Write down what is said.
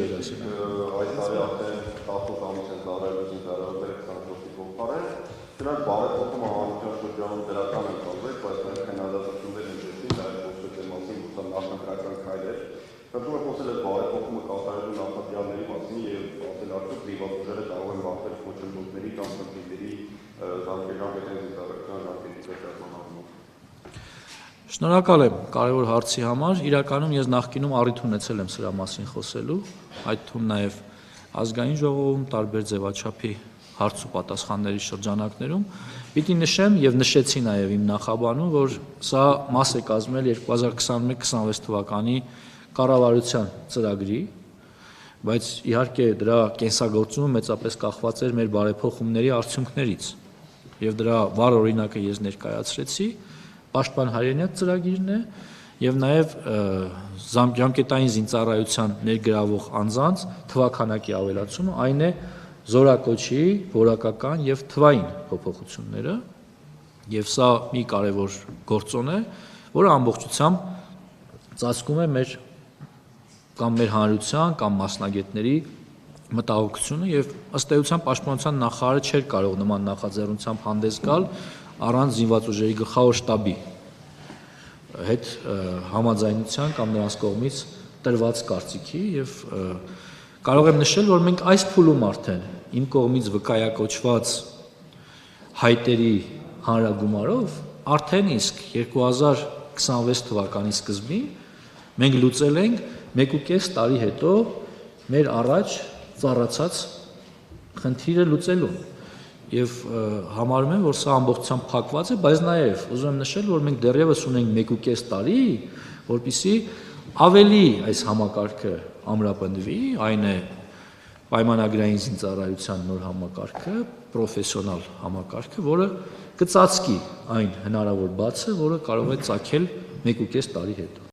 եք ասել։ Այս տարի արդեն 18 ամիս են ծառայություն ծառայել 24-ի փոխարեն։ Դրանք բարեփոխումը հանրության շրջանում դրական են կազմել, բայց մենք քննադատություններ են դեպի դա փոխել մասին նախնական քայլեր։ Պետք է խոսել է բարեփոխումը կատարելու նախաձեռնների մասին եւ ասել արդյոք պրիվատ ուժերը կարող են բախվել խոչընդոտների կամ խնդիրների զանգեժամետերի ծառայության ժամկետի վերջացման առումով։ Շնորհակալ եմ կարևոր հարցի համար։ Իրականում ես նախկինում առիթ ունեցել եմ սրա մասին խոսելու, այդ թվում նաև ազգային ժողովում տարբեր ձևաչափի հարց ու պատասխանների շրջանակներում։ Պիտի նշեմ եւ նշեցի նաև իմ նախաբանում, որ սա մաս է կազմել 2021-26 թվականի կառավարության ծրագրի, բայց իհարկե դրա կենսագործումը մեծապես կախված էր մեր բարեփոխումների արդյունքներից եւ դրա վառ օրինակը ես ներկայացրեցի։ Պաշտպան հայրենիք ծրագիրն է եւ նաեւ ժամկետային զինծառայության ներգրավող անձանց թվաքանակի ավելացումը, այն է զորակոչի, որակական եւ թվային փոփոխությունները եւ սա մի կարեւոր գործոն է, որը ամբողջությամբ ծածկում է մեր հանրության կամ մասնագետների մտահոգությունը եւ ըստ էության պաշտպանության նախարարը չէր կարող նման նախաձեռնությամբ հանդես գալ առանց զինված ուժերի գլխավոր շտաբի հետ համաձայնության կամ նրանց կողմից տրված կարծիքի եւ կարող եմ նշել, որ մենք այս փուլում արդեն իմ կողմից վկայակոչված հայտերի հանրագումարով արդեն իսկ 2026 թվականի սկզբին մենք լուծել ենք 1.5 տարի հետո մեր առաջ ծառացած խնդիրը լուծելուն եւ համարում եմ, որ սա ամբողջությամբ փակված է, բայց նաեւ ուզում եմ նշել, որ մենք դեռևս ունենք 1.5 տարի, որպեսզի ավելի այս համակարգը ամրապնդվի, այն է պայմանագրային զինծառայության նոր համակարգը, պրոֆեսիոնալ համակարգը, որը կծածկի այն հնարավոր բացը, որը կարող է ծագել 1.5 տարի հետո։